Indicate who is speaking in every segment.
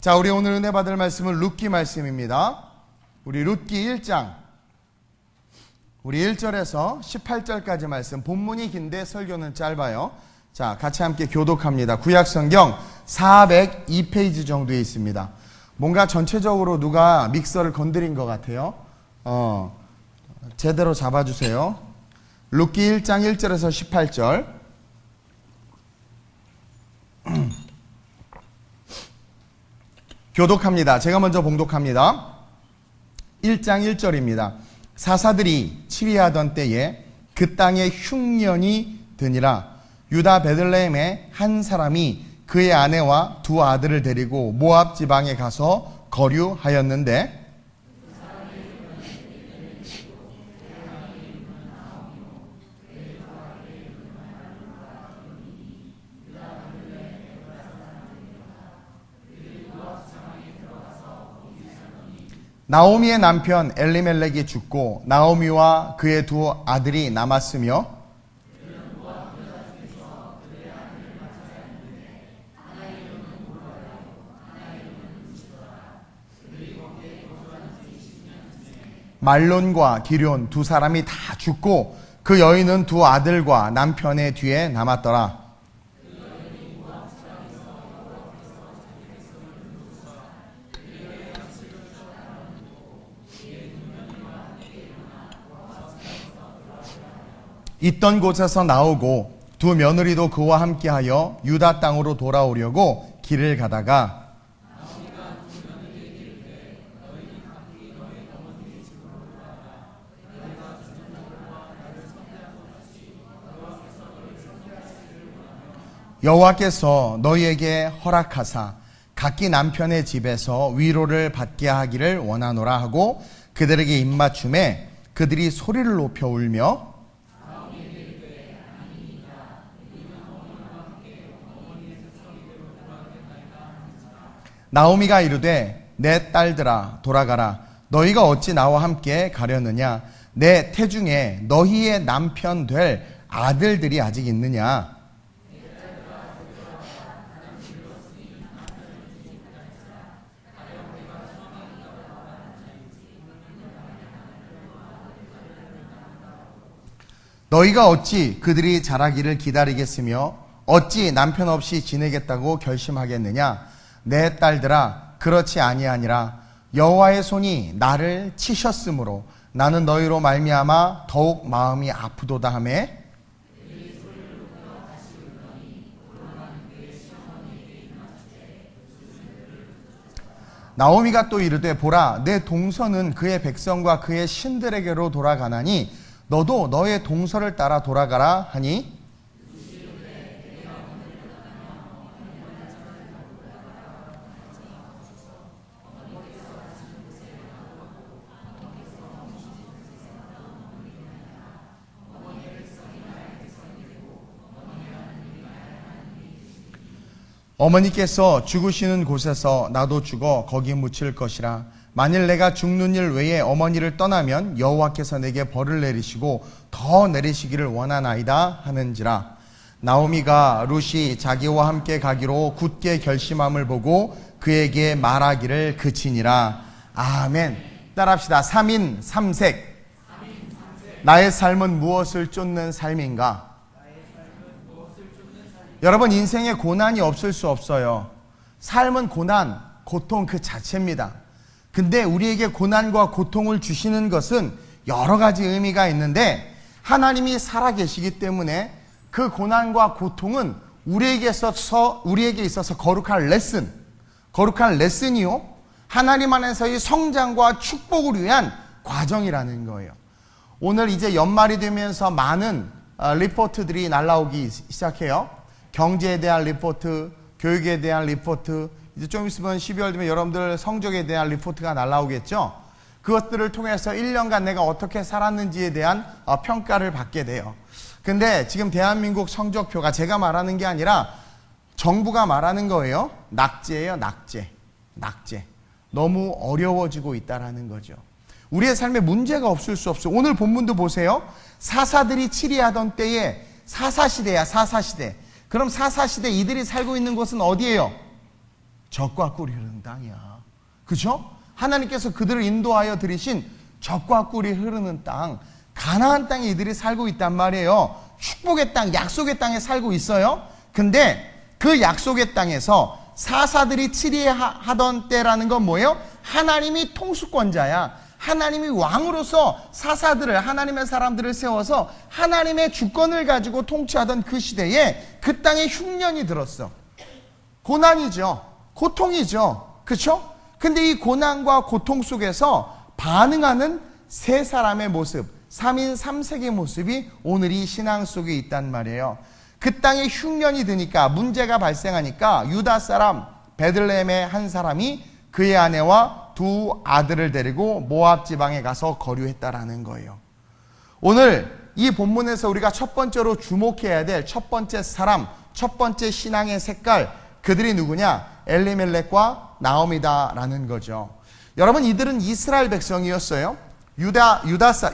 Speaker 1: 자, 우리 오늘 은혜 받을 말씀은 룻기 말씀입니다. 우리 룻기 1장, 우리 1절에서 18절까지 말씀. 본문이 긴데 설교는 짧아요. 자, 같이 함께 교독합니다. 구약성경 402페이지 정도에 있습니다. 뭔가 전체적으로 누가 믹서를 건드린 것 같아요. 제대로 잡아주세요. 룻기 1장 1절에서 18절. 교독합니다. 제가 먼저 봉독합니다. 1장 1절입니다. 사사들이 치리하던 때에 그 땅에 흉년이 드니라. 유다 베들레헴의 한 사람이 그의 아내와 두 아들을 데리고 모압 지방에 가서 거류하였는데 나오미의 남편 엘리멜렉이 죽고 나오미와 그의 두 아들이 남았으며 말론과 기럨 두 사람이 다 죽고 그 여인은 두 아들과 남편의 뒤에 남았더라. 있던 곳에서 나오고 두 며느리도 그와 함께하여 유다 땅으로 돌아오려고 길을 가다가 여호와께서 너희에게 허락하사 각기 남편의 집에서 위로를 받게 하기를 원하노라 하고 그들에게 입맞춤에 그들이 소리를 높여 울며 나오미가 이르되 내 딸들아 돌아가라. 너희가 어찌 나와 함께 가려느냐? 내 태중에 너희의 남편 될 아들들이 아직 있느냐? 너희가 어찌 그들이 자라기를 기다리겠으며 어찌 남편 없이 지내겠다고 결심하겠느냐? 내 딸들아 그렇지 아니하니라. 여호와의 손이 나를 치셨으므로 나는 너희로 말미암아 더욱 마음이 아프도다 하며 나오미가 또 이르되 보라 내 동서는 그의 백성과 그의 신들에게로 돌아가나니 너도 너의 동서를 따라 돌아가라 하니 어머니께서 죽으시는 곳에서 나도 죽어 거기 묻힐 것이라. 만일 내가 죽는 일 외에 어머니를 떠나면 여호와께서 내게 벌을 내리시고 더 내리시기를 원하나이다 하는지라. 나오미가 룻이 자기와 함께 가기로 굳게 결심함을 보고 그에게 말하기를 그치니라. 아멘. 따라합시다. 3인 3색. 나의 삶은 무엇을 쫓는 삶인가? 여러분 인생에 고난이 없을 수 없어요. 삶은 고난, 고통 그 자체입니다. 근데 우리에게 고난과 고통을 주시는 것은 여러 가지 의미가 있는데 하나님이 살아계시기 때문에 그 고난과 고통은 우리에게 있어서 거룩한 레슨이요. 하나님 안에서의 성장과 축복을 위한 과정이라는 거예요. 오늘 이제 연말이 되면서 많은 리포트들이 날라오기 시작해요. 경제에 대한 리포트, 교육에 대한 리포트, 이제 좀 있으면 12월 되면 여러분들 성적에 대한 리포트가 날라오겠죠. 그것들을 통해서 1년간 내가 어떻게 살았는지에 대한 평가를 받게 돼요. 근데 지금 대한민국 성적표가 제가 말하는 게 아니라 정부가 말하는 거예요. 낙제예요, 낙제. 너무 어려워지고 있다라는 거죠. 우리의 삶에 문제가 없을 수 없어요. 오늘 본문도 보세요. 사사들이 치리하던 때에 사사시대야, 사사시대. 그럼 사사시대 이들이 살고 있는 곳은 어디예요? 젖과 꿀이 흐르는 땅이야. 그죠? 하나님께서 그들을 인도하여 들이신 젖과 꿀이 흐르는 땅, 가나안 땅에 이들이 살고 있단 말이에요. 축복의 땅, 약속의 땅에 살고 있어요. 근데 그 약속의 땅에서 사사들이 치리하던 때라는 건 뭐예요? 하나님이 통수권자야. 하나님이 왕으로서 사사들을, 하나님의 사람들을 세워서 하나님의 주권을 가지고 통치하던 그 시대에 그 땅에 흉년이 들었어. 고난이죠. 고통이죠. 그렇죠? 근데 이 고난과 고통 속에서 반응하는 세 사람의 모습, 3인 3색의 모습이 오늘 이 신앙 속에 있단 말이에요. 그 땅에 흉년이 드니까, 문제가 발생하니까 유다 사람 베들레헴의 한 사람이 그의 아내와 두 아들을 데리고 모압 지방에 가서 거류했다라는 거예요. 오늘 이 본문에서 우리가 첫 번째로 주목해야 될 첫 번째 사람, 첫 번째 신앙의 색깔, 그들이 누구냐? 엘리멜렉과 나오미다라는 거죠. 여러분, 이들은 이스라엘 백성이었어요.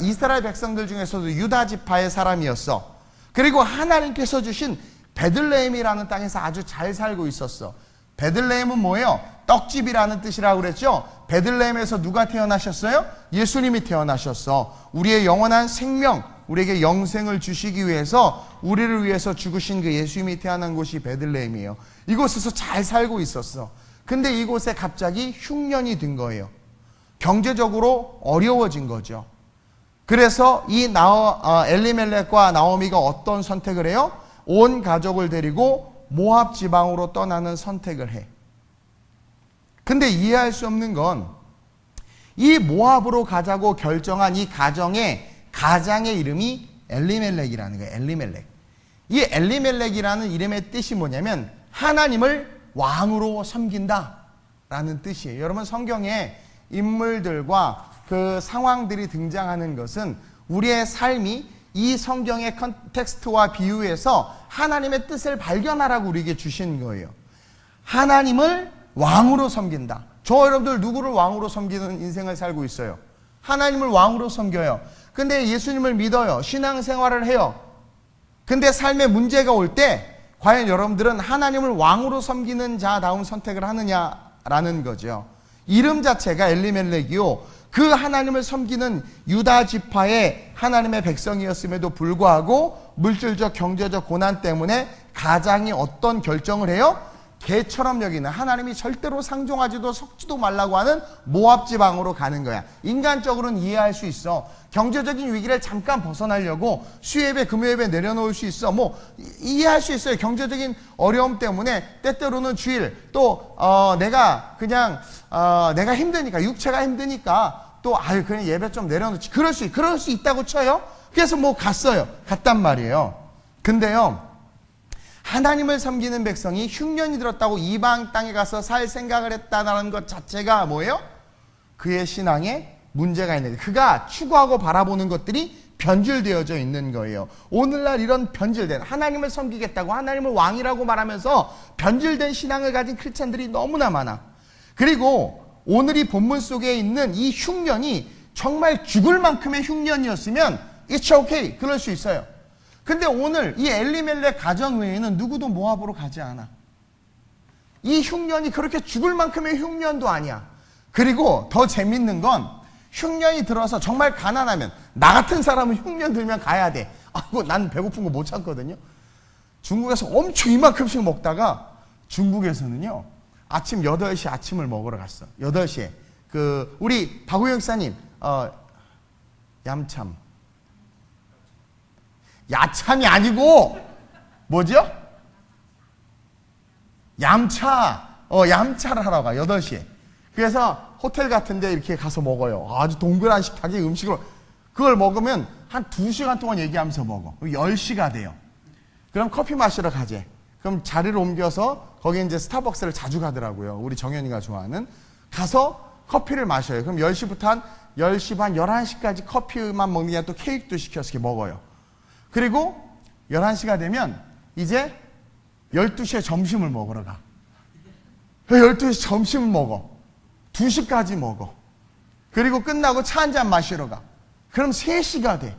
Speaker 1: 이스라엘 백성들 중에서도 유다 지파의 사람이었어. 그리고 하나님께서 주신 베들레헴이라는 땅에서 아주 잘 살고 있었어. 베들레헴은 뭐예요? 떡집이라는 뜻이라고 그랬죠? 베들레헴에서 누가 태어나셨어요? 예수님이 태어나셨어. 우리의 영원한 생명, 우리에게 영생을 주시기 위해서, 우리를 위해서 죽으신 그 예수님이 태어난 곳이 베들레헴이에요. 이곳에서 잘 살고 있었어. 근데 이곳에 갑자기 흉년이 든 거예요. 경제적으로 어려워진 거죠. 그래서 이 엘리멜렉과 나오미가 어떤 선택을 해요? 온 가족을 데리고 모압 지방으로 떠나는 선택을 해. 근데 이해할 수 없는 건 이 모압으로 가자고 결정한 이 가장의 이름이 엘리멜렉이라는 거예요. 엘리멜렉. 이 엘리멜렉이라는 이름의 뜻이 뭐냐면 하나님을 왕으로 섬긴다 라는 뜻이에요. 여러분, 성경에 인물들과 그 상황들이 등장하는 것은 우리의 삶이 이 성경의 컨텍스트와 비유해서 하나님의 뜻을 발견하라고 우리에게 주신 거예요. 하나님을 왕으로 섬긴다. 저 여러분들 누구를 왕으로 섬기는 인생을 살고 있어요? 하나님을 왕으로 섬겨요. 근데 예수님을 믿어요. 신앙생활을 해요. 근데 삶에 문제가 올 때 과연 여러분들은 하나님을 왕으로 섬기는 자다운 선택을 하느냐라는 거죠. 이름 자체가 엘리멜렉이요, 그 하나님을 섬기는 유다 지파의 하나님의 백성이었음에도 불구하고 물질적 경제적 고난 때문에 가장이 어떤 결정을 해요? 개처럼 여기는, 하나님이 절대로 상종하지도 섞지도 말라고 하는 모압 지방으로 가는 거야. 인간적으로는 이해할 수 있어. 경제적인 위기를 잠깐 벗어나려고 수예배 금요예배 내려놓을 수 있어. 이해할 수 있어요. 경제적인 어려움 때문에 때때로는 주일 또 내가 힘드니까, 육체가 힘드니까 또 그냥 예배 좀 내려놓지, 그럴 수 있다고 쳐요. 그래서 갔단 말이에요. 근데요, 하나님을 섬기는 백성이 흉년이 들었다고 이방 땅에 가서 살 생각을 했다는 것 자체가 뭐예요? 그의 신앙에 문제가 있는 거예요. 그가 추구하고 바라보는 것들이 변질되어져 있는 거예요. 오늘날 이런 변질된, 하나님을 섬기겠다고 하나님을 왕이라고 말하면서 변질된 신앙을 가진 크리스찬들이 너무나 많아. 그리고 오늘 이 본문 속에 있는 이 흉년이 정말 죽을 만큼의 흉년이었으면 it's okay, 그럴 수 있어요. 근데 오늘 이 엘리멜렉 가정 외에는 누구도 모압으로 가지 않아. 이 흉년이 그렇게 죽을 만큼의 흉년도 아니야. 그리고 더 재밌는 건, 흉년이 들어서 정말 가난하면, 나 같은 사람은 흉년 들면 가야 돼. 난 배고픈 거 못 참거든요. 중국에서 엄청 이만큼씩 먹다가 중국에서는요, 아침 8시 아침을 먹으러 갔어. 8시에. 우리 박우영 목사님, 얌참. 야참이 아니고, 뭐죠? 얌차. 얌차를 하러 가, 8시에. 그래서 호텔 같은데 이렇게 가서 먹어요. 아주 동그란 식탁에 음식을, 그걸 먹으면 한 2시간 동안 얘기하면서 먹어. 10시가 돼요. 그럼 커피 마시러 가재. 그럼 자리를 옮겨서 거기 이제 스타벅스를 자주 가더라고요. 우리 정현이가 좋아하는. 가서 커피를 마셔요. 그럼 10시부터 한 10시 반, 11시까지 커피만 먹는 게 아니라 또 케이크도 시켜서 이렇게 먹어요. 그리고 11시가 되면 이제 12시에 점심을 먹으러 가. 12시 점심을 먹어. 2시까지 먹어. 그리고 끝나고 차 한잔 마시러 가. 그럼 3시가 돼.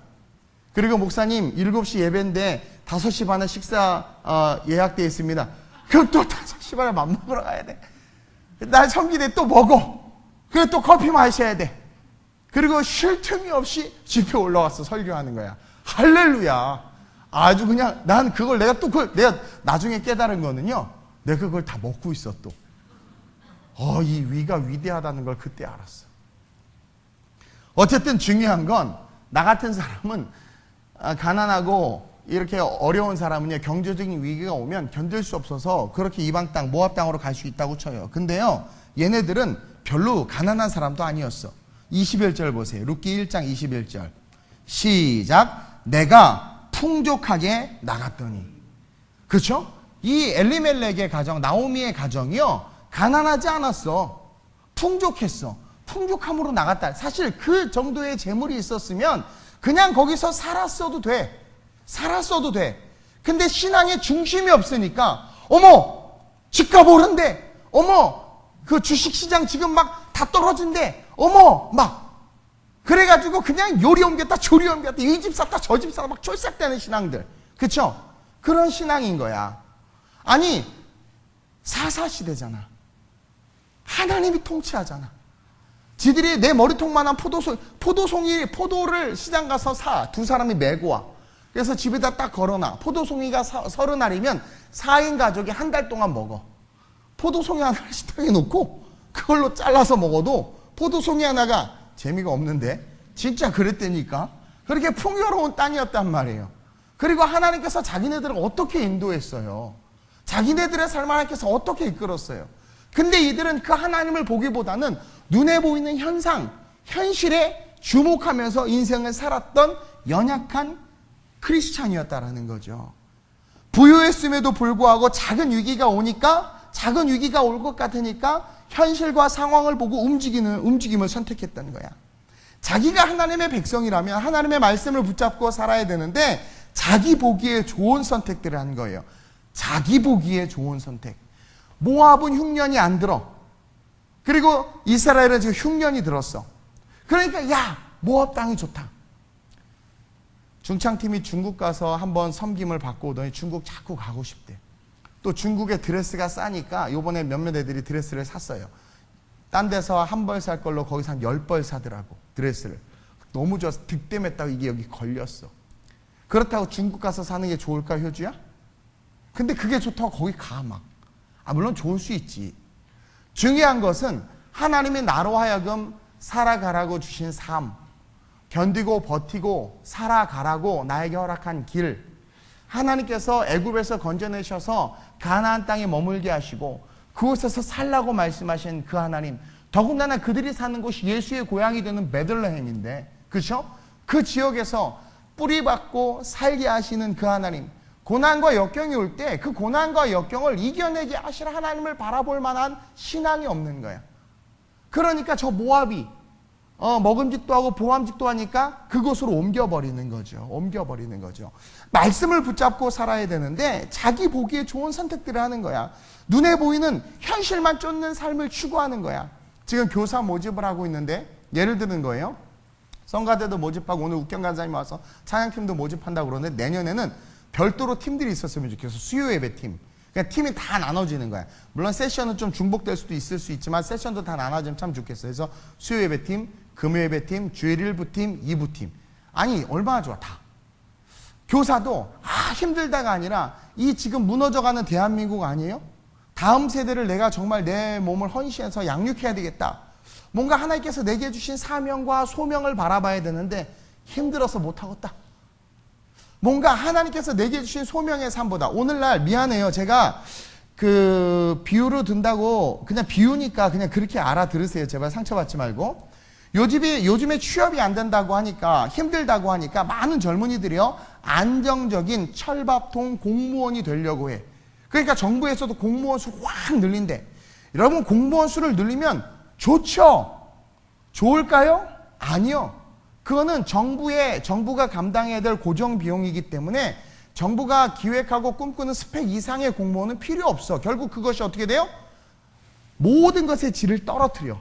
Speaker 1: 그리고 목사님 7시 예배인데 5시 반에 식사 예약되어 있습니다. 그럼 또 5시 반에 밥 먹으러 가야 돼. 날 섬기대 또 먹어. 그리고 또 커피 마셔야 돼. 그리고 쉴 틈이 없이 집에 올라와서 설교하는 거야. 할렐루야. 아주 그냥 난 그걸 내가 나중에 깨달은 거는요. 내가 그걸 다 먹고 있어 또. 이 위가 위대하다는 걸 그때 알았어. 어쨌든 중요한 건 나 같은 사람은 가난하고 이렇게 어려운 사람은요. 경제적인 위기가 오면 견딜 수 없어서 그렇게 이방 땅 모압 땅으로 갈 수 있다고 쳐요. 근데요. 얘네들은 별로 가난한 사람도 아니었어. 21절 보세요. 룻기 1장 21절. 시작. 내가 풍족하게 나갔더니. 그렇죠? 이 엘리멜렉의 가정, 나오미의 가정이요. 가난하지 않았어. 풍족했어. 풍족함으로 나갔다. 사실 그 정도의 재물이 있었으면 그냥 거기서 살았어도 돼. 살았어도 돼. 근데 신앙의 중심이 없으니까 어머! 집값 오른대. 어머! 그 주식시장 지금 막 다 떨어진대. 어머! 막 그래가지고 그냥 요리 옮겼다 조리 옮겼다 이 집 샀다 저 집 샀다 막 쫄싹대는 신앙들. 그쵸? 그런 신앙인 거야. 아니 사사시대잖아. 하나님이 통치하잖아. 지들이 내 머리통만한 포도를 시장 가서 사. 두 사람이 메고 와. 그래서 집에다 딱 걸어놔. 포도송이가 30알이면 4인 가족이 한 달 동안 먹어. 포도송이 하나를 식탁에 놓고 그걸로 잘라서 먹어도 포도송이 하나가 재미가 없는데 진짜 그랬다니까. 그렇게 풍요로운 땅이었단 말이에요. 그리고 하나님께서 자기네들을 어떻게 인도했어요. 자기네들의 삶을 하나님께서 어떻게 이끌었어요. 근데 이들은 그 하나님을 보기보다는 눈에 보이는 현상, 현실에 주목하면서 인생을 살았던 연약한 크리스찬이었다라는 거죠. 부유했음에도 불구하고 작은 위기가 올 것 같으니까 현실과 상황을 보고 움직임을 선택했다는 거야. 자기가 하나님의 백성이라면 하나님의 말씀을 붙잡고 살아야 되는데 자기 보기에 좋은 선택들을 한 거예요. 자기 보기에 좋은 선택. 모압은 흉년이 안 들어. 그리고 이스라엘은 지금 흉년이 들었어. 그러니까 야 모압 땅이 좋다. 중창팀이 중국 가서 한번 섬김을 받고 오더니 중국 자꾸 가고 싶대. 또 중국의 드레스가 싸니까 요번에 몇몇 애들이 드레스를 샀어요. 딴 데서 한 벌 살 걸로 거기서 한 10벌 사더라고 드레스를. 너무 좋아서 득템했다고 이게 여기 걸렸어. 그렇다고 중국 가서 사는 게 좋을까 효주야? 근데 그게 좋다고 거기 가 막. 물론 좋을 수 있지. 중요한 것은 하나님이 나로 하여금 살아가라고 주신 삶, 견디고 버티고 살아가라고 나에게 허락한 길, 하나님께서 애굽에서 건져내셔서 가나안 땅에 머물게 하시고 그곳에서 살라고 말씀하신 그 하나님, 더군다나 그들이 사는 곳이 예수의 고향이 되는 베들레헴인데, 그렇죠? 그 지역에서 뿌리박고 살게 하시는 그 하나님, 고난과 역경이 올 때 그 고난과 역경을 이겨내게 하실 하나님을 바라볼 만한 신앙이 없는 거야. 그러니까 저 모압이 먹음직도 하고 보암직도 하니까 그곳으로 옮겨버리는 거죠. 말씀을 붙잡고 살아야 되는데 자기 보기에 좋은 선택들을 하는 거야. 눈에 보이는 현실만 쫓는 삶을 추구하는 거야. 지금 교사 모집을 하고 있는데 예를 드는 거예요. 성가대도 모집하고 오늘 uk경 간사님이 와서 찬양팀도 모집한다고 그러는데 내년에는 별도로 팀들이 있었으면 좋겠어. 수요 예배팀. 그러니까 팀이 다 나눠지는 거야. 물론 세션은 좀 중복될 수도 있을 수 있지만 세션도 다 나눠지면 참 좋겠어요. 그래서 수요 예배팀, 금요 예배팀, 주일 1부팀, 2부팀. 아니 얼마나 좋아 다. 교사도 힘들다가 아니라 이 지금 무너져가는 대한민국 아니에요? 다음 세대를 내가 정말 내 몸을 헌신해서 양육해야 되겠다. 뭔가 하나님께서 내게 주신 사명과 소명을 바라봐야 되는데 힘들어서 못하겠다. 뭔가 하나님께서 내게 주신 소명의 삶보다 오늘날 미안해요. 제가 그 비유로 든다고 그냥 비유니까 그냥 그렇게 알아들으세요. 제발 상처받지 말고. 요즘에 취업이 안 된다고 하니까 힘들다고 하니까 많은 젊은이들이요 안정적인 철밥통 공무원이 되려고 해. 그러니까 정부에서도 공무원 수 확 늘린대. 여러분 공무원 수를 늘리면 좋죠? 좋을까요? 아니요. 그거는 정부가 감당해야 될 고정 비용이기 때문에 정부가 기획하고 꿈꾸는 스펙 이상의 공무원은 필요 없어. 결국 그것이 어떻게 돼요? 모든 것의 질을 떨어뜨려.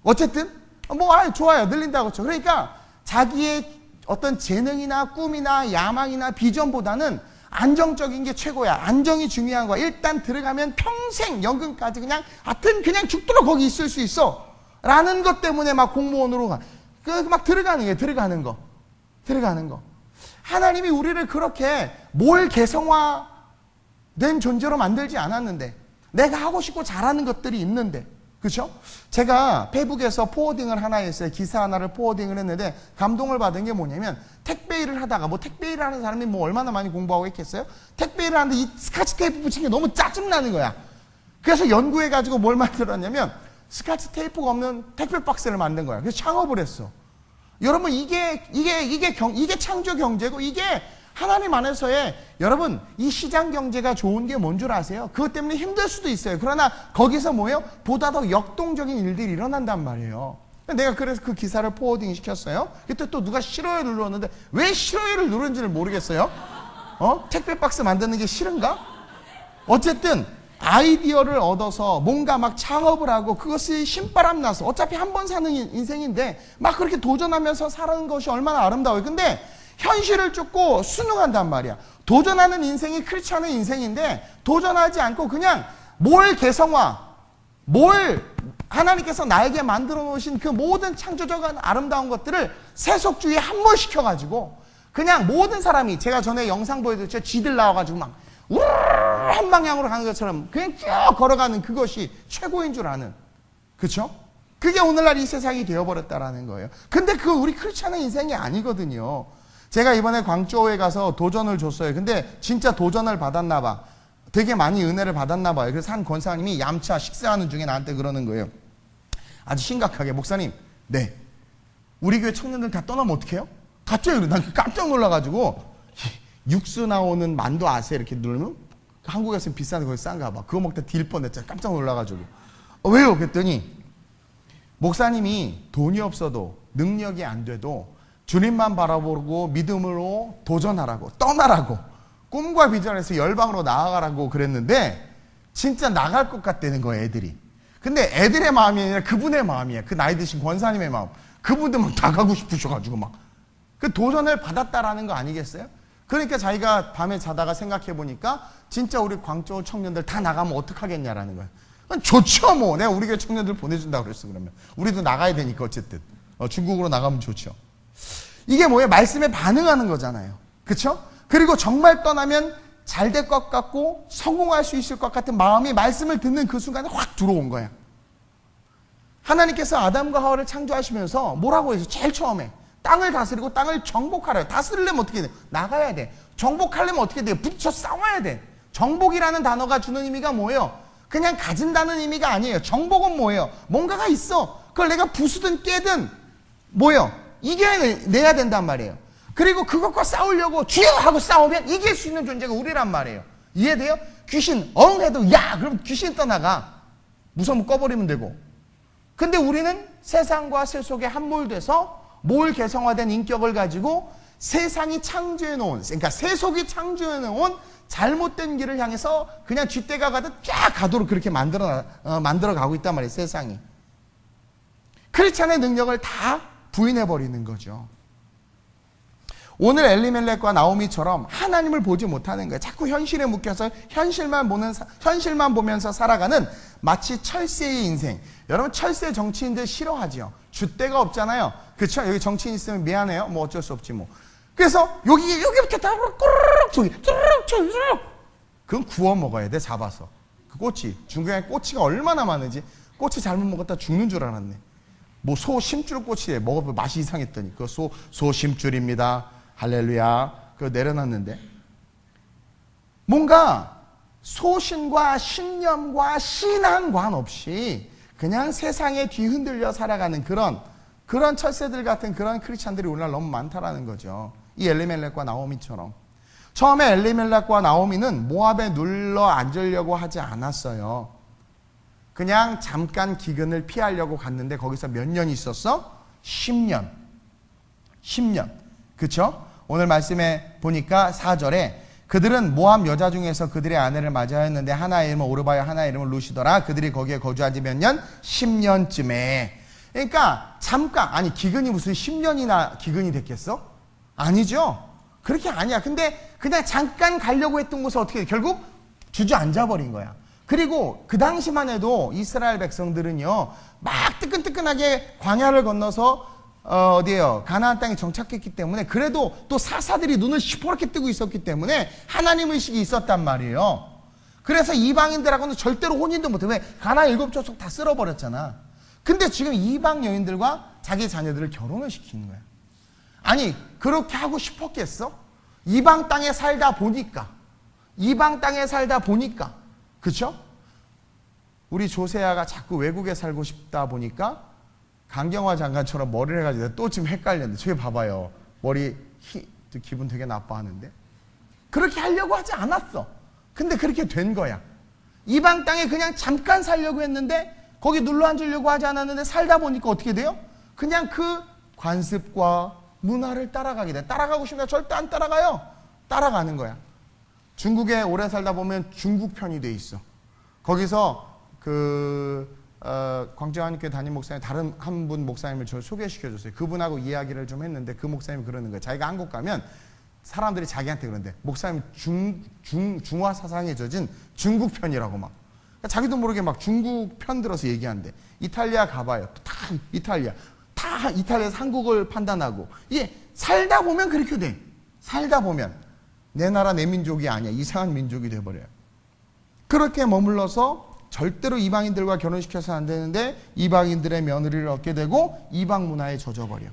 Speaker 1: 어쨌든 좋아요. 늘린다고 쳐. 그러니까 자기의 어떤 재능이나 꿈이나 야망이나 비전보다는 안정적인 게 최고야. 안정이 중요한 거야. 일단 들어가면 평생 연금까지 그냥 하여튼 그냥 죽도록 거기 있을 수 있어 라는 것 때문에 막 공무원으로 가. 막 들어가는 거예요. 들어가는 거. 하나님이 우리를 그렇게 몰 개성화된 존재로 만들지 않았는데, 내가 하고 싶고 잘하는 것들이 있는데, 그렇죠? 제가 페북에서 포워딩을 하나 했어요. 기사 하나를 포워딩을 했는데 감동을 받은 게 뭐냐면, 택배 일을 하다가, 뭐 택배 일을 하는 사람이 뭐 얼마나 많이 공부하고 있겠어요? 택배 일을 하는데 이 스카치 테이프 붙인 게 너무 짜증나는 거야. 그래서 연구해가지고 뭘 만들었냐면, 스카치 테이프가 없는 택배 박스를 만든 거야. 그래서 창업을 했어. 여러분, 이게 창조 경제고, 이게 하나님 안에서의, 여러분, 이 시장 경제가 좋은 게 뭔 줄 아세요? 그것 때문에 힘들 수도 있어요. 그러나 거기서 뭐예요? 보다 더 역동적인 일들이 일어난단 말이에요. 내가 그래서 그 기사를 포워딩 시켰어요. 그때 또 누가 싫어요를 눌렀는데, 왜 싫어요를 누른지를 모르겠어요. 택배 박스 만드는 게 싫은가? 어쨌든 아이디어를 얻어서 뭔가 막 창업을 하고, 그것이 신바람 나서, 어차피 한 번 사는 인생인데 막 그렇게 도전하면서 사는 것이 얼마나 아름다워요. 근데 현실을 쫓고 순응한단 말이야. 도전하는 인생이 크리스찬의 인생인데, 도전하지 않고 그냥 뭘 개성화, 하나님께서 나에게 만들어 놓으신 그 모든 창조적인 아름다운 것들을 세속주의에 함몰시켜가지고, 그냥 모든 사람이, 제가 전에 영상 보여드렸죠. 쥐들 나와가지고 막 한 방향으로 가는 것처럼 그냥 쭉 걸어가는 그것이 최고인 줄 아는, 그렇죠? 그게 오늘날 이 세상이 되어버렸다라는 거예요. 근데 그거 우리 크리스찬의 인생이 아니거든요. 제가 이번에 광저우에 가서 도전을 줬어요. 근데 진짜 도전을 받았나 봐. 되게 많이 은혜를 받았나 봐요. 그래서 한 권사님이 얌차 식사하는 중에 나한테 그러는 거예요. 아주 심각하게, 목사님, 네, 우리 교회 청년들 다 떠나면 어떡해요? 갑자기 그래. 난 깜짝 놀라가지고, 육수 나오는 만두 아세요? 이렇게 누르면 한국에서는 비싼데 거기 싼가 봐. 그거 먹다 딜 뻔했잖아. 깜짝 놀라가지고. 왜요? 그랬더니 목사님이 돈이 없어도, 능력이 안 돼도 주님만 바라보고 믿음으로 도전하라고, 떠나라고, 꿈과 비전에서 열방으로 나아가라고 그랬는데, 진짜 나갈 것 같다는 거예요, 애들이. 근데 애들의 마음이 아니라 그분의 마음이에요. 그 나이 드신 권사님의 마음. 그분들 막 다 가고 싶으셔가지고 막 그 도전을 받았다라는 거 아니겠어요? 그러니까 자기가 밤에 자다가 생각해 보니까, 진짜 우리 광저우 청년들 다 나가면 어떡하겠냐라는 거예요. 좋죠, 뭐. 내가 우리 교회 청년들 보내준다고 그랬어, 그러면. 우리도 나가야 되니까, 어쨌든. 중국으로 나가면 좋죠. 이게 뭐예요? 말씀에 반응하는 거잖아요. 그쵸? 그리고 정말 떠나면 잘 될 것 같고, 성공할 수 있을 것 같은 마음이 말씀을 듣는 그 순간에 확 들어온 거야. 하나님께서 아담과 하와를 창조하시면서 뭐라고 해서 제일 처음에 땅을 다스리고 땅을 정복하라. 다스리려면 어떻게 돼? 나가야 돼. 정복하려면 어떻게 돼? 부딪혀 싸워야 돼. 정복이라는 단어가 주는 의미가 뭐예요? 그냥 가진다는 의미가 아니에요. 정복은 뭐예요? 뭔가가 있어. 그걸 내가 부수든 깨든 뭐예요? 이겨내야 된단 말이에요. 그리고 그것과 싸우려고 주여 하고 싸우면 이길 수 있는 존재가 우리란 말이에요. 이해돼요? 귀신 엉 해도 야! 그럼 귀신 떠나가. 무서우면 꺼버리면 되고. 근데 우리는 세상과 세속에 함몰돼서 몰 개성화된 인격을 가지고 세상이 창조해놓은, 그러니까 세속이 창조해놓은 잘못된 길을 향해서 그냥 쥐떼가 가듯 쫙 가도록 그렇게 만들어 가고 있단 말이에요, 세상이. 크리스찬의 능력을 다 부인해버리는 거죠. 오늘 엘리멜렉과 나오미처럼 하나님을 보지 못하는 거예요. 자꾸 현실에 묶여서 현실만 보면서 살아가는 마치 철새의 인생. 여러분, 철새 정치인들 싫어하죠. 줏대가 없잖아요. 그렇죠? 여기 정치인 있으면 미안해요. 뭐 어쩔 수 없지 뭐. 그래서 여기부터 다 꼬르륵 저기 쭈르륵 그건 구워 먹어야 돼, 잡아서. 그 꼬치. 중국에 꼬치가 얼마나 많은지. 꼬치 잘못 먹었다 죽는 줄 알았네. 뭐 소 심줄 꼬치에 먹어보면 맛이 이상했더니 그거 소 심줄입니다. 할렐루야. 그거 내려놨는데. 뭔가 소신과 신념과 신앙관 없이 그냥 세상에 뒤흔들려 살아가는 그런 철새들 같은 그런 크리스찬들이 오늘날 너무 많다라는 거죠. 이 엘리멜렉과 나오미처럼. 처음에 엘리멜렉과 나오미는 모압에 눌러 앉으려고 하지 않았어요. 그냥 잠깐 기근을 피하려고 갔는데 거기서 몇 년 있었어? 10년. 그쵸? 오늘 말씀에 보니까 4절에 그들은 모압 여자 중에서 그들의 아내를 맞이하였는데 하나의 이름은 오르바야 하나의 이름은 루시더라. 그들이 거기에 거주한 지 몇 년? 10년쯤에. 그러니까 잠깐, 아니 기근이 무슨 10년이나 기근이 됐겠어? 아니죠. 그렇게 아니야. 근데 그냥 잠깐 가려고 했던 곳에 어떻게 돼? 결국 주저앉아 버린 거야. 그리고 그 당시만 해도 이스라엘 백성들은요, 막 뜨끈뜨끈하게 광야를 건너서 어디에요? 가나안 땅에 정착했기 때문에, 그래도 또 사사들이 눈을 시퍼렇게 뜨고 있었기 때문에 하나님 의식이 있었단 말이에요. 그래서 이방인들하고는 절대로 혼인도 못해. 왜? 가나안 7족속 다 쓸어버렸잖아. 근데 지금 이방 여인들과 자기 자녀들을 결혼을 시키는 거야. 아니, 그렇게 하고 싶었겠어? 이방 땅에 살다 보니까. 그쵸? 우리 조세아가 자꾸 외국에 살고 싶다 보니까 강경화 장관처럼 머리를 해가지고 또 지금 헷갈렸는데, 저기 봐봐요. 머리 기분 되게 나빠하는데. 그렇게 하려고 하지 않았어. 근데 그렇게 된 거야. 이방 땅에 그냥 잠깐 살려고 했는데, 거기 눌러 앉으려고 하지 않았는데, 살다 보니까 어떻게 돼요? 그냥 그 관습과 문화를 따라가게 돼. 따라가고 싶으면 절대 안 따라가요. 따라가는 거야. 중국에 오래 살다 보면 중국 편이 돼 있어. 거기서 광주하나님교회 담임 목사님, 다른 한 분 목사님을 저 소개시켜줬어요. 그분하고 이야기를 좀 했는데, 그 목사님이 그러는 거예요. 자기가 한국 가면 사람들이 자기한테 그런데, 목사님 중화 사상에 젖은 중국 편이라고 막. 그러니까 자기도 모르게 막 중국 편 들어서 얘기한대. 이탈리아 가봐요. 다 이탈리아에서 한국을 판단하고. 이게 살다 보면 그렇게 돼. 살다 보면 내 나라 내 민족이 아니야. 이상한 민족이 돼버려요. 그렇게 머물러서 절대로 이방인들과 결혼시켜서 안 되는데, 이방인들의 며느리를 얻게 되고 이방 문화에 젖어버려.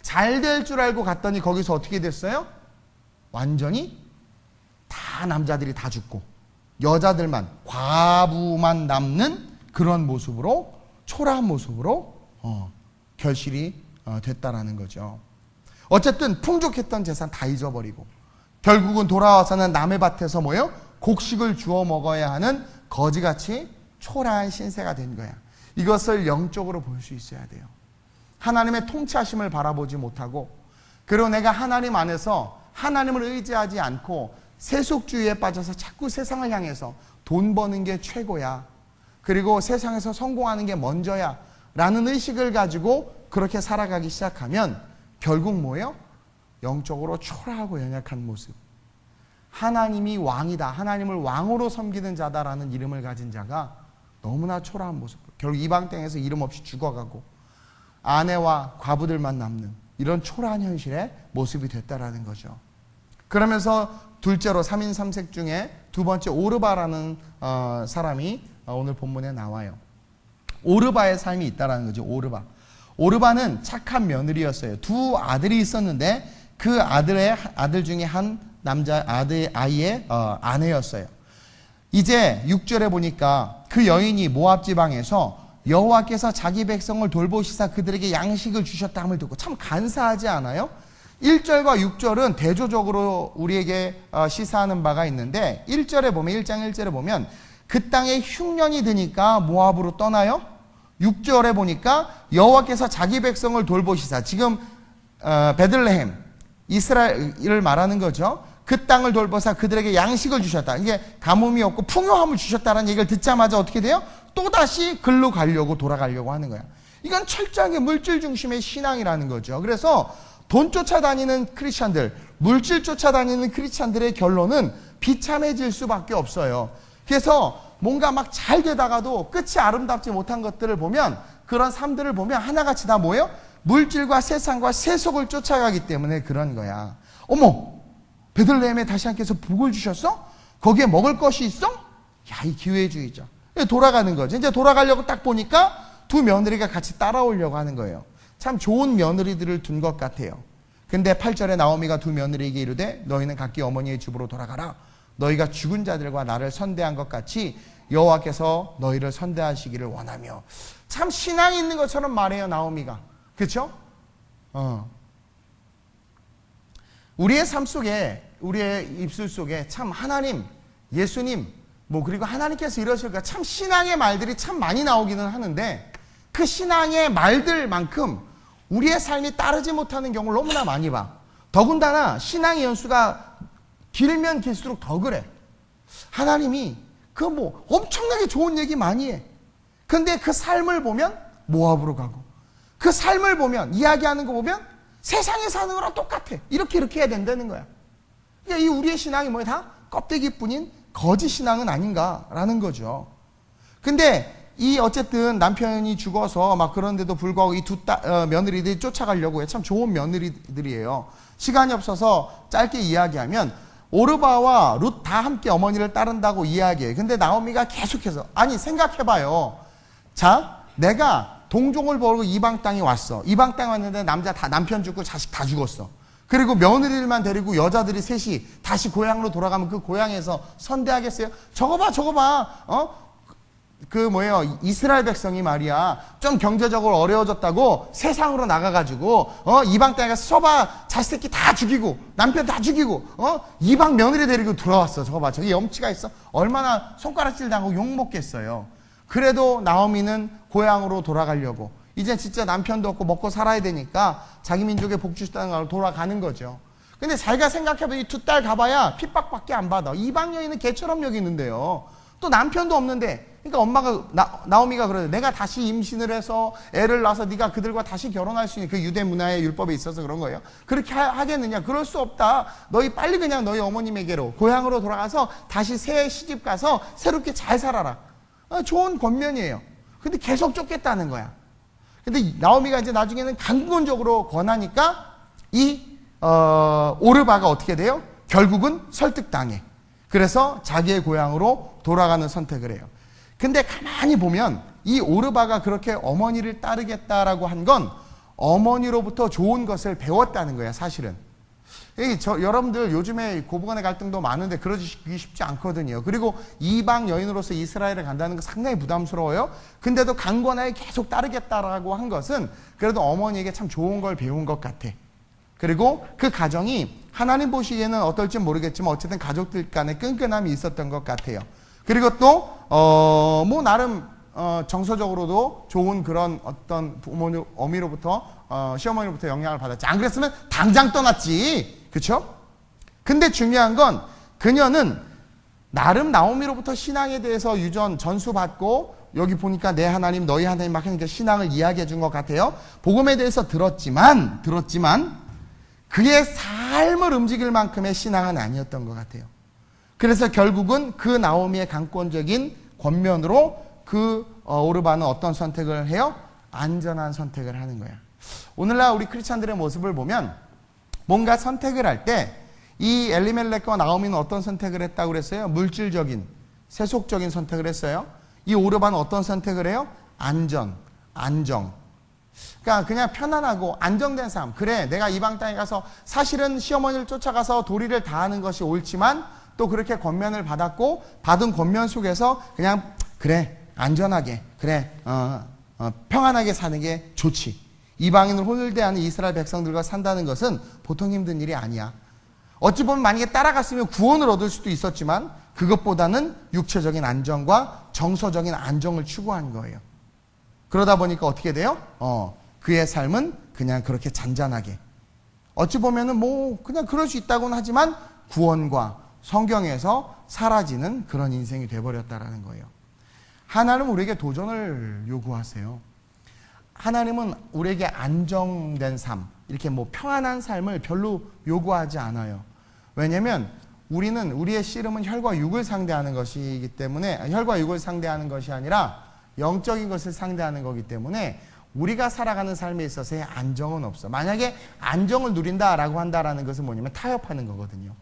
Speaker 1: 잘 될 줄 알고 갔더니 거기서 어떻게 됐어요? 완전히 다 남자들이 다 죽고 여자들만, 과부만 남는 그런 모습으로, 초라한 모습으로 결실이 됐다라는 거죠. 어쨌든 풍족했던 재산 다 잊어버리고 결국은 돌아와서는 남의 밭에서 뭐예요? 곡식을 주워 먹어야 하는 거지같이 초라한 신세가 된 거야. 이것을 영적으로 볼 수 있어야 돼요. 하나님의 통치하심을 바라보지 못하고, 그리고 내가 하나님 안에서 하나님을 의지하지 않고 세속주의에 빠져서 자꾸 세상을 향해서 돈 버는 게 최고야, 그리고 세상에서 성공하는 게 먼저야 라는 의식을 가지고 그렇게 살아가기 시작하면 결국 뭐예요? 영적으로 초라하고 연약한 모습. 하나님이 왕이다, 하나님을 왕으로 섬기는 자다라는 이름을 가진 자가 너무나 초라한 모습. 결국 이방 땅에서 이름 없이 죽어가고 아내와 과부들만 남는 이런 초라한 현실의 모습이 됐다라는 거죠. 그러면서 둘째로 3인 3색 중에 두 번째 오르바라는 사람이 오늘 본문에 나와요. 오르바의 삶이 있다라는 거죠. 오르바는 착한 며느리였어요. 두 아들이 있었는데 그 아들 중에 한 아이의 아내였어요. 이제 6절에 보니까 그 여인이 모압 지방에서 여호와께서 자기 백성을 돌보시사 그들에게 양식을 주셨다함을 듣고, 참 간사하지 않아요? 1절과 6절은 대조적으로 우리에게 시사하는 바가 있는데, 1장 1절에 보면 그 땅에 흉년이 드니까 모압으로 떠나요. 6절에 보니까 여호와께서 자기 백성을 돌보시사, 지금 베들레헴 이스라엘을 말하는 거죠. 그 땅을 돌보사 그들에게 양식을 주셨다. 이게 가뭄이 없고 풍요함을 주셨다는 얘기를 듣자마자 어떻게 돼요? 또다시 글로 돌아가려고 하는 거야. 이건 철저하게 물질 중심의 신앙이라는 거죠. 그래서 돈 쫓아다니는 크리스찬들, 물질 쫓아다니는 크리스찬들의 결론은 비참해질 수밖에 없어요. 그래서 뭔가 막 잘 되다가도 끝이 아름답지 못한 것들을 보면, 그런 삶들을 보면 하나같이 다 뭐예요? 물질과 세상과 세속을 쫓아가기 때문에 그런 거야. 어머, 베들레헴에 다시 한께서 복을 주셨어? 거기에 먹을 것이 있어? 야, 이 기회주의자. 돌아가는 거죠. 이제 돌아가려고 딱 보니까 두 며느리가 같이 따라오려고 하는 거예요. 참 좋은 며느리들을 둔 것 같아요. 근데 8절에 나오미가 두 며느리에게 이르되 너희는 각기 어머니의 집으로 돌아가라. 너희가 죽은 자들과 나를 선대한 것 같이 여호와께서 너희를 선대하시기를 원하며. 참 신앙이 있는 것처럼 말해요, 나오미가. 그렇죠? 우리의 삶 속에, 우리의 입술 속에 참 하나님, 예수님, 그리고 하나님께서 이러실까, 참 신앙의 말들이 참 많이 나오기는 하는데, 그 신앙의 말들만큼 우리의 삶이 따르지 못하는 경우를 너무나 많이 봐. 더군다나 신앙의 연수가 길면 길수록 더 그래. 하나님이 엄청나게 좋은 얘기 많이 해. 근데 그 삶을 보면 모압으로 가고, 그 삶을 보면, 이야기하는 거 보면 세상에 사는 거랑 똑같아. 이렇게 해야 된다는 거야. 그러니까 이 우리의 신앙이 뭐예요? 다 껍데기뿐인 거짓 신앙은 아닌가라는 거죠. 근데 이 어쨌든 남편이 죽어서 막 그런데도 불구하고 이 두 며느리들이 쫓아가려고 해. 참 좋은 며느리들이에요. 시간이 없어서 짧게 이야기하면 오르바와 룻 다 함께 어머니를 따른다고 이야기해요. 근데 나오미가 계속해서 아니 생각해봐요. 자, 내가 동종을 벌고 이방 땅에 왔어. 이방 땅에 왔는데 남편 죽고 자식 다 죽었어. 그리고 며느리들만 데리고 여자들이 셋이 다시 고향으로 돌아가면 그 고향에서 선대하겠어요? 저거 봐. 이스라엘 백성이 말이야. 좀 경제적으로 어려워졌다고 세상으로 나가가지고, 이방 땅에 가서 서봐. 자식 새끼 다 죽이고, 남편 다 죽이고, 이방 며느리 데리고 돌아왔어. 저거 봐. 저기 염치가 있어? 얼마나 손가락질 당하고 욕먹겠어요. 그래도 나오미는 고향으로 돌아가려고. 이제 진짜 남편도 없고 먹고 살아야 되니까 자기 민족의 복주 땅으로 돌아가는 거죠. 근데 자기가 생각해보면 이 두 딸 가봐야 핍박밖에 안 받아. 이방 여인은 개처럼 여기는데요. 또 남편도 없는데, 그러니까 엄마가 나오미가 그러죠. 내가 다시 임신을 해서 애를 낳아서 네가 그들과 다시 결혼할 수 있는 그 유대 문화의 율법에 있어서 그런 거예요. 그렇게 하겠느냐? 그럴 수 없다. 너희 빨리 그냥 너희 어머님에게로 고향으로 돌아가서 다시 새 시집 가서 새롭게 잘 살아라. 좋은 권면이에요. 근데 계속 쫓겠다는 거야. 근데 나오미가 이제 나중에는 강권적으로 권하니까 오르바가 어떻게 돼요? 결국은 설득당해. 그래서 자기의 고향으로 돌아가는 선택을 해요. 근데 가만히 보면 이 오르바가 그렇게 어머니를 따르겠다라고 한 건 어머니로부터 좋은 것을 배웠다는 거야, 사실은. 여러분들 요즘에 고부간의 갈등도 많은데 그러기 쉽지 않거든요. 그리고 이방 여인으로서 이스라엘에 간다는 거 상당히 부담스러워요. 근데도 강권하에 계속 따르겠다라고 한 것은 그래도 어머니에게 참 좋은 걸 배운 것 같아. 그리고 그 가정이 하나님 보시기에는 어떨지 모르겠지만 어쨌든 가족들 간에 끈끈함이 있었던 것 같아요. 그리고 또 나름 정서적으로도 좋은 그런 어떤 시어머니로부터 영향을 받았지. 안 그랬으면 당장 떠났지. 그쵸? 근데 중요한 건 그녀는 나름 나오미로부터 신앙에 대해서 전수받고 여기 보니까 내 하나님 너희 하나님 막 하니까 신앙을 이야기해 준 것 같아요. 복음에 대해서 들었지만 그의 삶을 움직일 만큼의 신앙은 아니었던 것 같아요. 그래서 결국은 그 나오미의 강권적인 권면으로 오르바는 어떤 선택을 해요? 안전한 선택을 하는 거야. 오늘날 우리 크리스찬들의 모습을 보면 뭔가 선택을 할 때 이 엘리멜렉과 나오미는 어떤 선택을 했다고 그랬어요? 물질적인, 세속적인 선택을 했어요. 이 오르바는 어떤 선택을 해요? 안정. 그러니까 그냥 편안하고 안정된 삶. 그래, 내가 이방 땅에 가서 사실은 시어머니를 쫓아가서 도리를 다하는 것이 옳지만 또 그렇게 권면을 받았고 받은 권면 속에서 그냥 그래, 안전하게, 그래, 평안하게 사는 게 좋지. 이방인을 혼을대하는 이스라엘 백성들과 산다는 것은 보통 힘든 일이 아니야. 어찌 보면 만약에 따라갔으면 구원을 얻을 수도 있었지만 그것보다는 육체적인 안정과 정서적인 안정을 추구한 거예요. 그러다 보니까 어떻게 돼요? 그의 삶은 그냥 그렇게 잔잔하게. 어찌 보면은 그냥 그럴 수 있다고는 하지만 구원과 성경에서 사라지는 그런 인생이 돼버렸다라는 거예요. 하나님은 우리에게 도전을 요구하세요. 하나님은 우리에게 안정된 삶, 이렇게 평안한 삶을 별로 요구하지 않아요. 왜냐면 우리의 씨름은 혈과 육을 상대하는 것이기 때문에, 혈과 육을 상대하는 것이 아니라 영적인 것을 상대하는 거기 때문에 우리가 살아가는 삶에 있어서의 안정은 없어. 만약에 안정을 누린다라고 한다라는 것은 뭐냐면 타협하는 거거든요.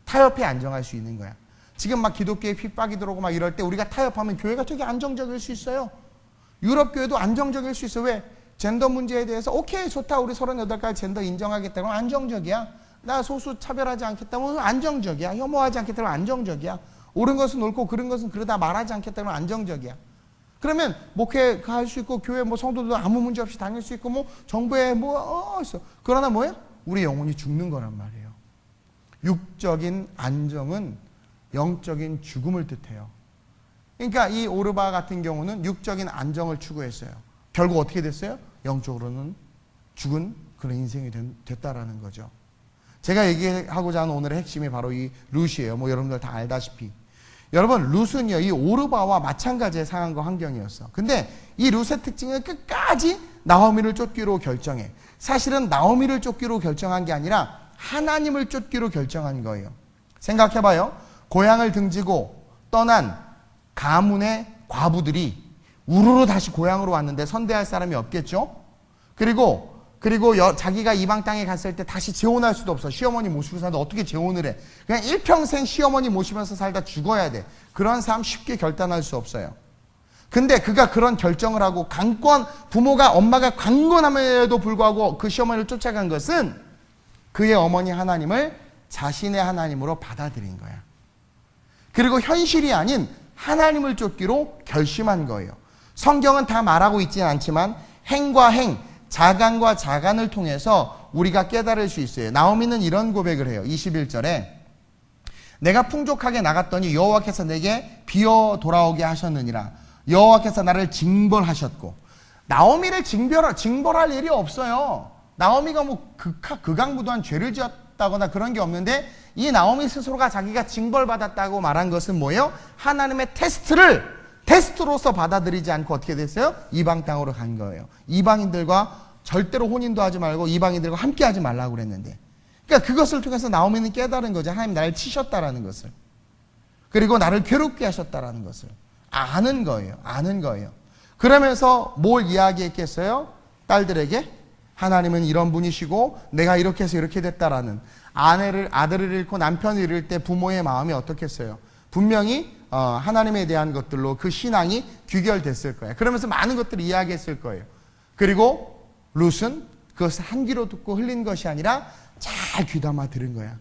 Speaker 1: 타협해 안정할 수 있는 거야. 지금 막 기독교에 핍박이 들어오고 막 이럴 때 우리가 타협하면 교회가 되게 안정적일 수 있어요. 유럽 교회도 안정적일 수 있어요. 왜? 젠더 문제에 대해서 오케이 좋다, 우리 38가지 젠더 인정하겠다고 하면 안정적이야. 나 소수 차별하지 않겠다고 하면 안정적이야. 혐오하지 않겠다고 하면 안정적이야. 옳은 것은 옳고 그른 것은 그러다 말하지 않겠다고 하면 안정적이야. 그러면 목회할 수 있고 교회 성도들도 아무 문제 없이 다닐 수 있고 정부에 있어. 그러나 뭐예요? 우리 영혼이 죽는 거란 말이에요. 육적인 안정은 영적인 죽음을 뜻해요. 그러니까 이 오르바 같은 경우는 육적인 안정을 추구했어요. 결국 어떻게 됐어요? 영적으로는 죽은 그런 인생이 됐다라는 거죠. 제가 얘기하고자 하는 오늘의 핵심이 바로 이 룻이에요. 여러분들 다 알다시피. 여러분, 룻은요, 이 오르바와 마찬가지의 상황과 환경이었어. 근데 이 룻의 특징은 끝까지 나오미를 쫓기로 결정해. 사실은 나오미를 쫓기로 결정한 게 아니라 하나님을 쫓기로 결정한 거예요. 생각해봐요. 고향을 등지고 떠난 가문의 과부들이 우르르 다시 고향으로 왔는데 선대할 사람이 없겠죠? 그리고 자기가 이방 땅에 갔을 때 다시 재혼할 수도 없어. 시어머니 모시고 살다 어떻게 재혼을 해? 그냥 일평생 시어머니 모시면서 살다 죽어야 돼. 그런 삶 쉽게 결단할 수 없어요. 근데 그가 그런 결정을 하고 엄마가 강권함에도 불구하고 그 시어머니를 쫓아간 것은 그의 어머니 하나님을 자신의 하나님으로 받아들인 거야. 그리고 현실이 아닌 하나님을 쫓기로 결심한 거예요. 성경은 다 말하고 있지는 않지만 행과 행, 자간과 자간을 통해서 우리가 깨달을 수 있어요. 나오미는 이런 고백을 해요. 21절에 내가 풍족하게 나갔더니 여호와께서 내게 비어 돌아오게 하셨느니라. 여호와께서 나를 징벌하셨고. 나오미를 징벌할 일이 없어요. 나오미가 뭐 극악무도한 죄를 지었다거나 그런 게 없는데 이 나오미 스스로가 자기가 징벌받았다고 말한 것은 뭐예요? 하나님의 테스트로서 받아들이지 않고 어떻게 됐어요? 이방 땅으로 간 거예요. 이방인들과 절대로 혼인도 하지 말고 이방인들과 함께 하지 말라고 그랬는데, 그러니까 그것을 통해서 나오미는 깨달은 거죠. 하나님 나를 치셨다라는 것을, 그리고 나를 괴롭게 하셨다라는 것을 아는 거예요. 그러면서 뭘 이야기했겠어요? 딸들에게 하나님은 이런 분이시고 내가 이렇게 해서 이렇게 됐다라는, 아들을 잃고 남편을 잃을 때 부모의 마음이 어떻겠어요? 분명히 하나님에 대한 것들로 그 신앙이 귀결됐을 거예요. 그러면서 많은 것들을 이야기했을 거예요. 그리고 룻은 그것을 한 귀로 듣고 흘린 것이 아니라 잘 귀담아 들은 거야.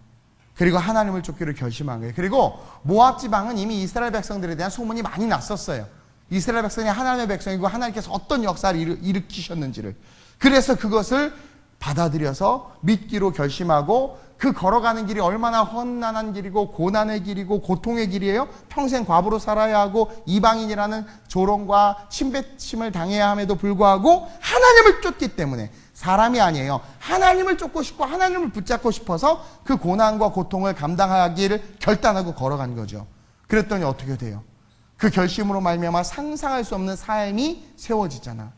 Speaker 1: 그리고 하나님을 쫓기로 결심한 거예요. 그리고 모압 지방은 이미 이스라엘 백성들에 대한 소문이 많이 났었어요. 이스라엘 백성이 하나님의 백성이고 하나님께서 어떤 역사를 일으키셨는지를. 그래서 그것을 받아들여서 믿기로 결심하고, 그 걸어가는 길이 얼마나 험난한 길이고 고난의 길이고 고통의 길이에요. 평생 과부로 살아야 하고 이방인이라는 조롱과 침뱉음을 당해야 함에도 불구하고 하나님을 쫓기 때문에, 사람이 아니에요, 하나님을 쫓고 싶고 하나님을 붙잡고 싶어서 그 고난과 고통을 감당하기를 결단하고 걸어간 거죠. 그랬더니 어떻게 돼요? 그 결심으로 말미암아 상상할 수 없는 삶이 세워지잖아.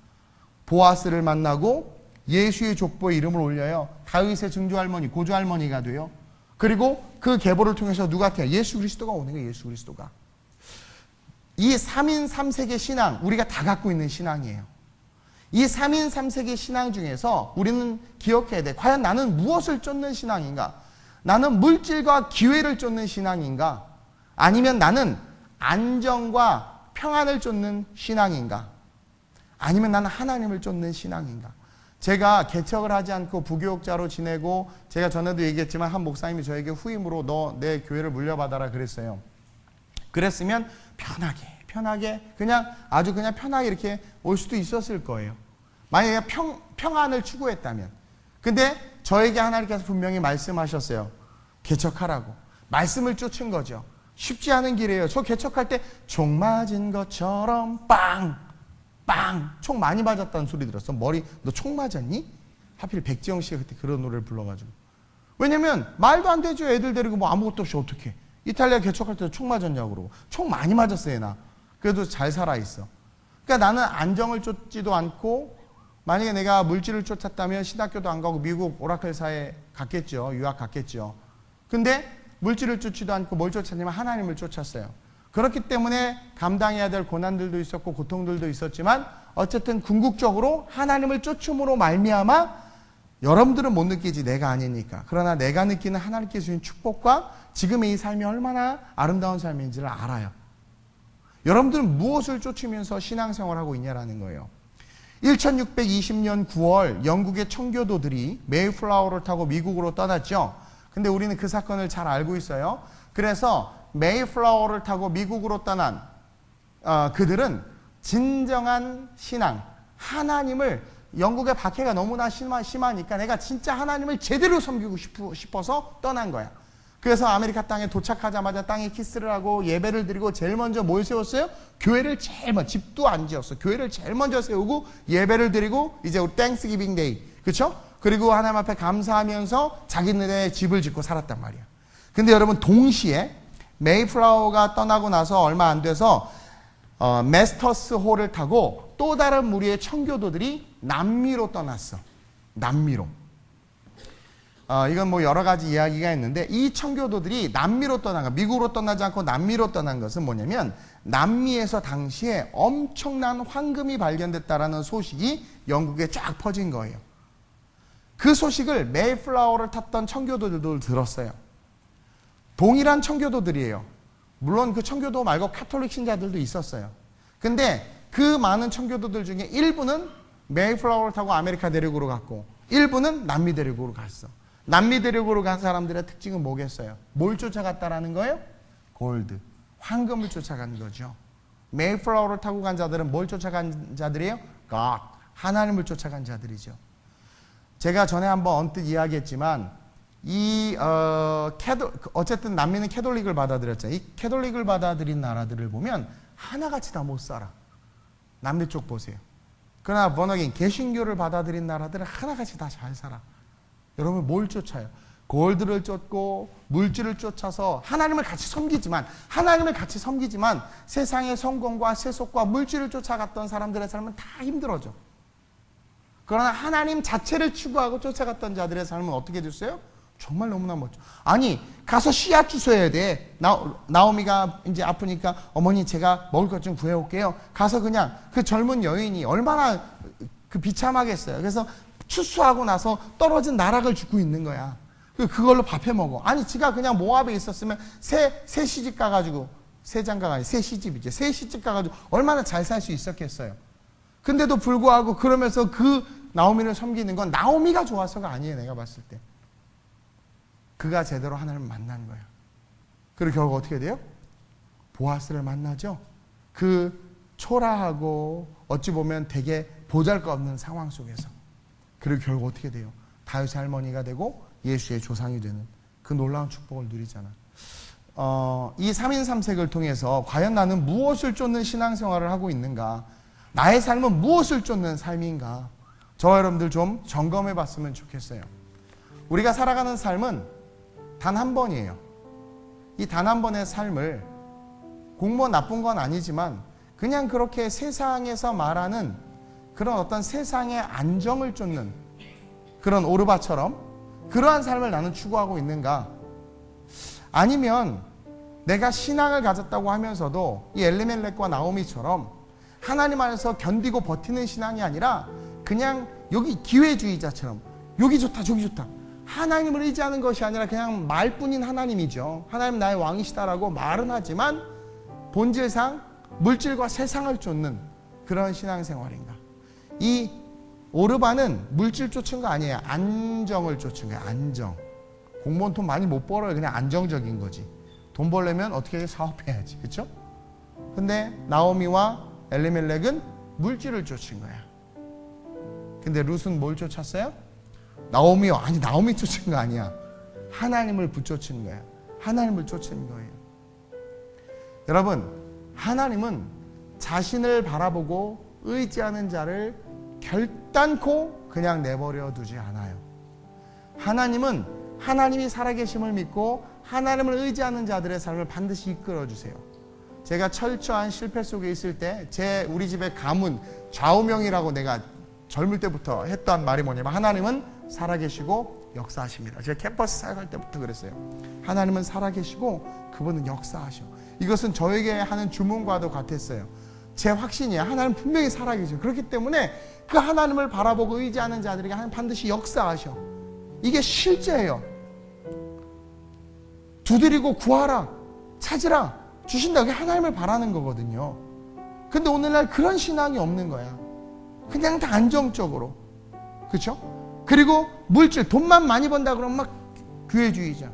Speaker 1: 보아스를 만나고 예수의 족보에 이름을 올려요. 다윗의 증조할머니, 고조할머니가 돼요. 그리고 그 계보를 통해서 누가 돼요? 예수 그리스도가 오는 거예요. 예수 그리스도가. 이 3인 3색의 신앙, 우리가 다 갖고 있는 신앙이에요. 이 3인 3색의 신앙 중에서 우리는 기억해야 돼. 과연 나는 무엇을 쫓는 신앙인가? 나는 물질과 기회를 쫓는 신앙인가? 아니면 나는 안정과 평안을 쫓는 신앙인가? 아니면 나는 하나님을 쫓는 신앙인가? 제가 개척을 하지 않고 부교육자로 지내고, 제가 전에도 얘기했지만 한 목사님이 저에게 후임으로 너 내 교회를 물려받아라 그랬어요. 그랬으면 편하게 그냥 아주 그냥 편하게 이렇게 올 수도 있었을 거예요. 만약에 평안을 추구했다면. 근데 저에게 하나님께서 분명히 말씀하셨어요. 개척하라고. 말씀을 쫓은 거죠. 쉽지 않은 길이에요. 저 개척할 때 총 맞은 것처럼 빵 총 많이 맞았다는 소리 들었어. 너 총 맞았니? 하필 백지영 씨가 그때 그런 노래를 불러가지고. 왜냐면 말도 안 되죠. 애들 데리고 뭐 아무것도 없이 어떻게 이탈리아 개척할 때도 총 맞았냐고 그러고. 총 많이 맞았어요. 나 그래도 잘 살아있어. 그러니까 나는 안정을 쫓지도 않고, 만약에 내가 물질을 쫓았다면 신학교도 안 가고 미국 오라클사에 갔겠죠. 유학 갔겠죠. 근데 물질을 쫓지도 않고 뭘 쫓았냐면 하나님을 쫓았어요. 그렇기 때문에 감당해야 될 고난들도 있었고 고통들도 있었지만, 어쨌든 궁극적으로 하나님을 쫓음으로 말미암아, 여러분들은 못 느끼지, 내가 아니니까. 그러나 내가 느끼는 하나님께 주신 축복과 지금의 이 삶이 얼마나 아름다운 삶인지를 알아요. 여러분들은 무엇을 쫓으면서 신앙생활하고 있냐라는 거예요. 1620년 9월 영국의 청교도들이 메이플라워를 타고 미국으로 떠났죠. 근데 우리는 그 사건을 잘 알고 있어요. 그래서 메이플라워를 타고 미국으로 떠난 그들은 진정한 신앙, 하나님을, 영국의 박해가 너무나 심하니까 내가 진짜 하나님을 제대로 섬기고 싶어서 떠난 거야. 그래서 아메리카 땅에 도착하자마자 땅에 키스를 하고 예배를 드리고 제일 먼저 뭘 세웠어요? 교회를 제일 먼저, 집도 안 지었어. 교회를 제일 먼저 세우고 예배를 드리고, 이제 우리 땡스기빙 데이, 그렇죠? 그리고 하나님 앞에 감사하면서 자기네의 집을 짓고 살았단 말이야. 근데 여러분, 동시에 메이플라워가 떠나고 나서 얼마 안 돼서 메스터스 호를 타고 또 다른 무리의 청교도들이 남미로 떠났어. 남미로. 이건 뭐 여러 가지 이야기가 있는데 이 청교도들이 남미로 떠난 거, 미국으로 떠나지 않고 남미로 떠난 것은 뭐냐면 남미에서 당시에 엄청난 황금이 발견됐다라는 소식이 영국에 쫙 퍼진 거예요. 그 소식을 메이플라워를 탔던 청교도들도 들었어요. 동일한 청교도들이에요. 물론 그 청교도 말고 카톨릭 신자들도 있었어요. 근데 그 많은 청교도들 중에 일부는 메이플라워를 타고 아메리카 대륙으로 갔고 일부는 남미 대륙으로 갔어. 남미 대륙으로 간 사람들의 특징은 뭐겠어요? 뭘 쫓아갔다라는 거예요? 골드, 황금을 쫓아간 거죠. 메이플라워를 타고 간 자들은 뭘 쫓아간 자들이에요? God, 하나님을 쫓아간 자들이죠. 제가 전에 한번 언뜻 이야기했지만 어쨌든 남미는 캐톨릭을 받아들였잖아요. 이 캐톨릭을 받아들인 나라들을 보면 하나같이 다 못 살아. 남미 쪽 보세요. 그러나 번어긴 개신교를 받아들인 나라들은 하나같이 다 잘 살아. 여러분 뭘 쫓아요? 골드를 쫓고 물질을 쫓아서 하나님을 같이 섬기지만 세상의 성공과 세속과 물질을 쫓아갔던 사람들의 삶은 다 힘들어져. 그러나 하나님 자체를 추구하고 쫓아갔던 자들의 삶은 어떻게 됐어요? 정말 너무나 멋져. 아니 가서 씨앗 주워야 돼. 나오미가 이제 아프니까 어머니 제가 먹을 것 좀 구해올게요. 가서 그냥 그 젊은 여인이 얼마나 그 비참하겠어요. 그래서 추수하고 나서 떨어진 나락을 줍고 있는 거야. 그걸로 밥해 먹어. 아니 지가 그냥 모압에 있었으면 새 시집 가가지고 새 장가가 아니 새 시집이죠. 새 시집 가가지고 얼마나 잘 살 수 있었겠어요. 근데도 불구하고 그러면서 그 나오미를 섬기는 건 나오미가 좋아서가 아니에요. 내가 봤을 때. 그가 제대로 하나님을 만난 거야. 그리고 결국 어떻게 돼요? 보아스를 만나죠. 그 초라하고 어찌 보면 되게 보잘것없는 상황 속에서. 그리고 결국 어떻게 돼요? 다윗의 할머니가 되고 예수의 조상이 되는 그 놀라운 축복을 누리잖아. 이 3인 3색을 통해서 과연 나는 무엇을 쫓는 신앙생활을 하고 있는가? 나의 삶은 무엇을 쫓는 삶인가? 저와 여러분들 좀 점검해 봤으면 좋겠어요. 우리가 살아가는 삶은 단 한 번이에요. 이 단 한 번의 삶을 공무원 나쁜 건 아니지만 그냥 그렇게 세상에서 말하는 그런 어떤 세상의 안정을 쫓는 그런 오르바처럼 그러한 삶을 나는 추구하고 있는가? 아니면 내가 신앙을 가졌다고 하면서도 이 엘리멜렉과 나오미처럼 하나님 안에서 견디고 버티는 신앙이 아니라 그냥 여기 기회주의자처럼 여기 좋다 저기 좋다 하나님을 의지하는 것이 아니라 그냥 말뿐인 하나님이죠. 하나님 나의 왕이시다라고 말은 하지만 본질상 물질과 세상을 쫓는 그런 신앙생활인가? 이 오르바는 물질 쫓은 거 아니에요. 안정을 쫓은 거예요. 안정. 공무원 돈 많이 못 벌어요. 그냥 안정적인 거지. 돈 벌려면 어떻게 사업해야지. 그렇죠? 근데 나오미와 엘리멜렉은 물질을 쫓은 거야. 근데 룻은 뭘 쫓았어요? 나오미요. 아니 나오미 쫓은 거 아니야. 하나님을 붙쫓은 거야. 하나님을 쫓은 거예요. 여러분, 하나님은 자신을 바라보고 의지하는 자를 결단코 그냥 내버려 두지 않아요. 하나님은 하나님이 살아계심을 믿고 하나님을 의지하는 자들의 삶을 반드시 이끌어주세요. 제가 철저한 실패 속에 있을 때 우리 집의 가문 좌우명이라고 내가 젊을 때부터 했던 말이 뭐냐면 하나님은 살아계시고 역사하십니다. 제가 캠퍼스 사역할 때부터 그랬어요. 하나님은 살아계시고 그분은 역사하셔. 이것은 저에게 하는 주문과도 같았어요. 제 확신이에요. 하나님 분명히 살아계셔. 그렇기 때문에 그 하나님을 바라보고 의지하는 자들에게 하나님 반드시 역사하셔. 이게 실제예요. 두드리고 구하라, 찾으라, 주신다. 그게 하나님을 바라는 거거든요. 근데 오늘날 그런 신앙이 없는 거야. 그냥 다 안정적으로. 그렇죠? 그리고 물질, 돈만 많이 번다 그러면 막 교회주의자.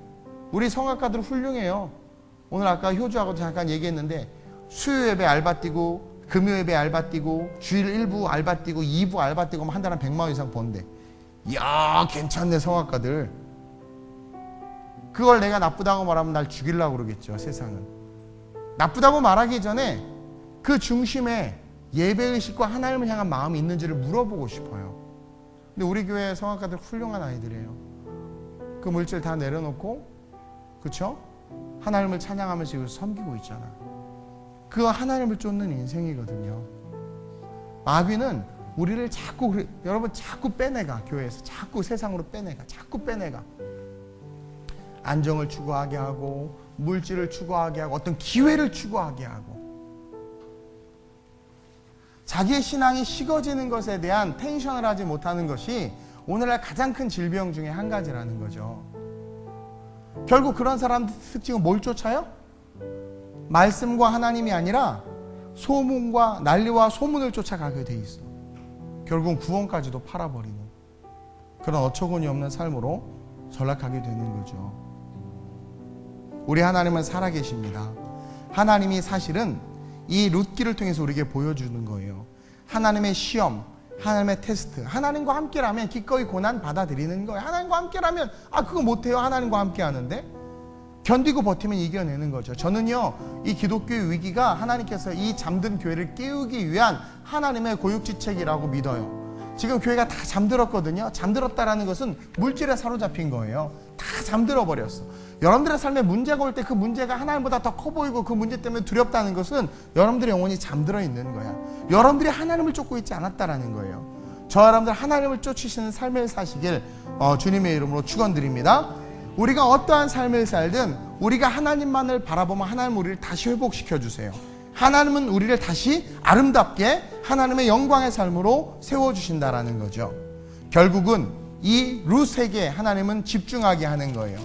Speaker 1: 우리 성악가들 훌륭해요. 오늘 아까 효주하고도 잠깐 얘기했는데 수요 예배 알바 뛰고 금요 예배 알바 뛰고 주일 1부 알바 뛰고 2부 알바 뛰고 한 달에 100만 원 이상 번대. 이야 괜찮네 성악가들. 그걸 내가 나쁘다고 말하면 날 죽이려고 그러겠죠. 세상은. 나쁘다고 말하기 전에 그 중심에 예배의식과 하나님을 향한 마음이 있는지를 물어보고 싶어요. 근데 우리 교회 성악가들 훌륭한 아이들이에요. 그 물질 다 내려놓고 그렇죠? 하나님을 찬양하면서 이걸 섬기고 있잖아. 그거 하나님을 쫓는 인생이거든요. 마귀는 우리를 자꾸 여러분 자꾸 빼내가. 교회에서 자꾸 세상으로 빼내가. 자꾸 빼내가. 안정을 추구하게 하고 물질을 추구하게 하고 어떤 기회를 추구하게 하고 자기의 신앙이 식어지는 것에 대한 텐션을 하지 못하는 것이 오늘날 가장 큰 질병 중에 한 가지라는 거죠. 결국 그런 사람들 특징은 뭘 쫓아요? 말씀과 하나님이 아니라 소문과 난리와 소문을 쫓아가게 돼 있어. 결국은 구원까지도 팔아버리는 그런 어처구니 없는 삶으로 전락하게 되는 거죠. 우리 하나님은 살아계십니다. 하나님이 사실은 이 룻기를 통해서 우리에게 보여주는 거예요. 하나님의 시험, 하나님의 테스트, 하나님과 함께라면 기꺼이 고난 받아들이는 거예요. 하나님과 함께라면 그거 못해요. 하나님과 함께 하는데 견디고 버티면 이겨내는 거죠. 저는요, 이 기독교의 위기가 하나님께서 이 잠든 교회를 깨우기 위한 하나님의 고육지책이라고 믿어요. 지금 교회가 다 잠들었거든요. 잠들었다라는 것은 물질에 사로잡힌 거예요. 다 잠들어 버렸어. 여러분들의 삶에 문제가 올 때 그 문제가 하나님보다 더 커 보이고 그 문제 때문에 두렵다는 것은 여러분들의 영혼이 잠들어 있는 거야. 여러분들이 하나님을 쫓고 있지 않았다라는 거예요. 저 여러분들 하나님을 쫓으시는 삶을 사시길 주님의 이름으로 축원드립니다. 우리가 어떠한 삶을 살든 우리가 하나님만을 바라보면 하나님 우리를 다시 회복시켜 주세요. 하나님은 우리를 다시 아름답게 하나님의 영광의 삶으로 세워주신다라는 거죠. 결국은 이 룻에게 하나님은 집중하게 하는 거예요.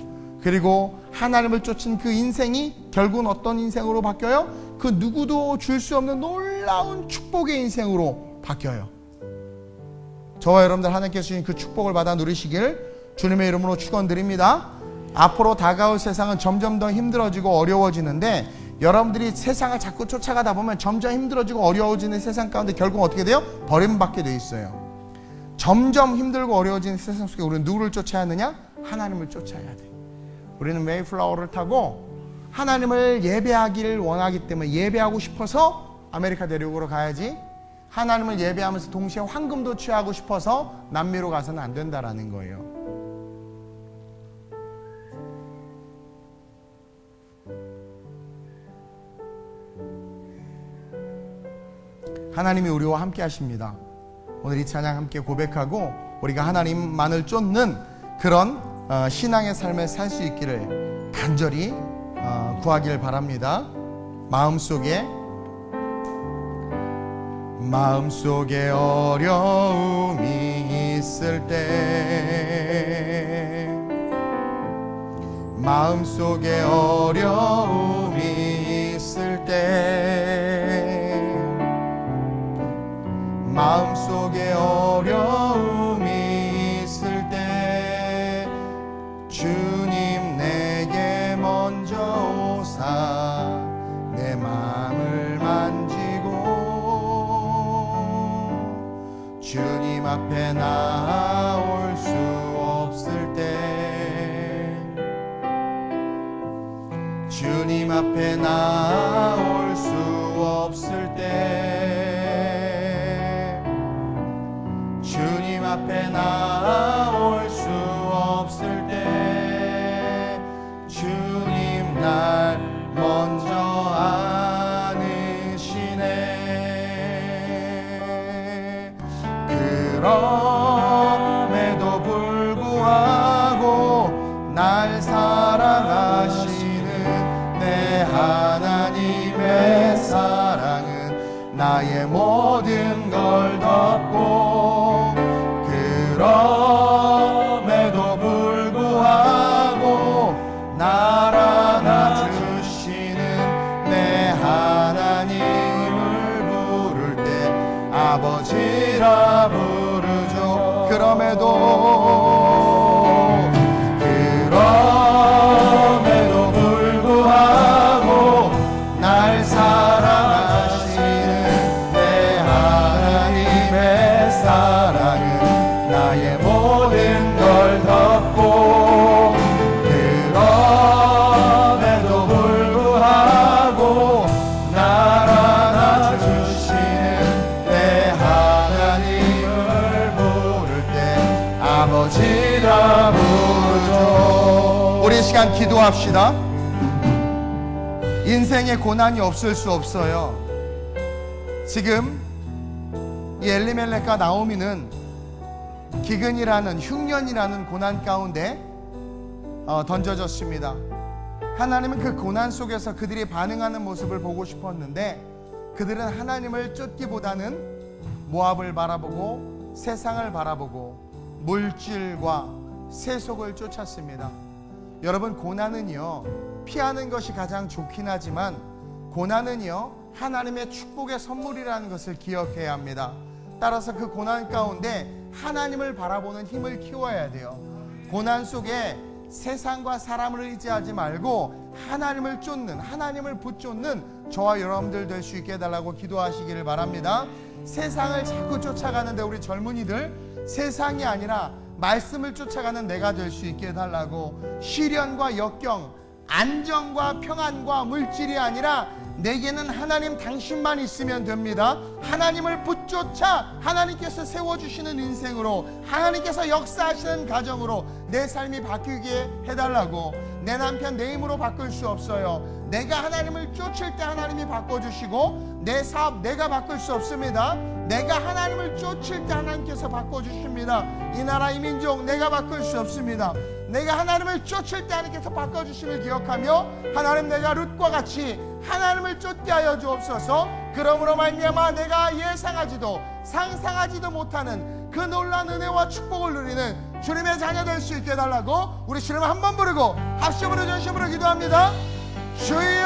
Speaker 1: 그리고 하나님을 쫓은 그 인생이 결국은 어떤 인생으로 바뀌어요? 그 누구도 줄 수 없는 놀라운 축복의 인생으로 바뀌어요. 저와 여러분들 하나님께서 주신 그 축복을 받아 누리시길 주님의 이름으로 축원드립니다. 앞으로 다가올 세상은 점점 더 힘들어지고 어려워지는데 여러분들이 세상을 자꾸 쫓아가다 보면 점점 힘들어지고 어려워지는 세상 가운데 결국 어떻게 돼요? 버림받게 돼 있어요. 점점 힘들고 어려워지는 세상 속에 우리는 누구를 쫓아야 하느냐? 하나님을 쫓아야 돼. 우리는 메이플라워를 타고 하나님을 예배하기를 원하기 때문에 예배하고 싶어서 아메리카 대륙으로 가야지, 하나님을 예배하면서 동시에 황금도 취하고 싶어서 남미로 가서는 안 된다라는 거예요. 하나님이 우리와 함께 하십니다. 오늘 이 찬양 함께 고백하고 우리가 하나님만을 쫓는 그런 신앙의 삶을 살 수 있기를 간절히 구하기를 바랍니다. 마음속에 어려움이 있을 때, 마음속에 어려움이 있을 때, 마음속에 어려움이 있을 때 주님 내게 먼저 오사 내 마음을 만지고 주님 앞에 나올 수 없을 때, 주님 앞에 나올 수 없을 때, 주님 앞에 나올 수 없을 때 주님 날 먼저 아느시네. 그럼에도 불구하고 날 사랑하시는 내 하나님의 사랑은 나의 모든 걸 덮고, 그럼에도 불구하고 날 안아주시는 내 하나님을 부를 때 아버지라 부르죠. 그럼에도 불구하고 날 사랑하시는 내 하나님의 사랑은 나의 모든 걸 덮고, 그럼에도 불구하고 날 안아주시는 내 하나님을 부를 때 아버지라 부르죠. 우리 시간 기도합시다. 인생에 고난이 없을 수 없어요. 지금 이 엘리멜렉과 나오미는 기근이라는 흉년이라는 고난 가운데 던져졌습니다. 하나님은 그 고난 속에서 그들이 반응하는 모습을 보고 싶었는데 그들은 하나님을 쫓기보다는 모압을 바라보고 세상을 바라보고 물질과 세속을 쫓았습니다. 여러분, 고난은요 피하는 것이 가장 좋긴 하지만 고난은요 하나님의 축복의 선물이라는 것을 기억해야 합니다. 따라서 그 고난 가운데 하나님을 바라보는 힘을 키워야 돼요. 고난 속에 세상과 사람을 의지하지 말고 하나님을 쫓는, 하나님을 붙쫓는 저와 여러분들 될 수 있게 해달라고 기도하시기를 바랍니다. 세상을 자꾸 쫓아가는데 우리 젊은이들, 세상이 아니라 말씀을 쫓아가는 내가 될 수 있게 해달라고, 시련과 역경, 안정과 평안과 물질이 아니라 내게는 하나님 당신만 있으면 됩니다. 하나님을 붙쫓아 하나님께서 세워주시는 인생으로, 하나님께서 역사하시는 가정으로 내 삶이 바뀌게 해달라고. 내 남편 내 힘으로 바꿀 수 없어요. 내가 하나님을 쫓을 때 하나님이 바꿔주시고, 내 사업 내가 바꿀 수 없습니다. 내가 하나님을 쫓을 때 하나님께서 바꿔주십니다. 이 나라 이 민족 내가 바꿀 수 없습니다. 내가 하나님을 쫓을 때 하나님께서 바꿔주심을 기억하며, 하나님 내가 룻과 같이 하나님을 쫓게 하여 주옵소서. 그러므로 말미암아 내가 예상하지도 상상하지도 못하는 그 놀라운 은혜와 축복을 누리는 주님의 자녀 될 수 있게 해달라고 우리 주님 한번 부르고 합심으로 전심으로 기도합니다. 주여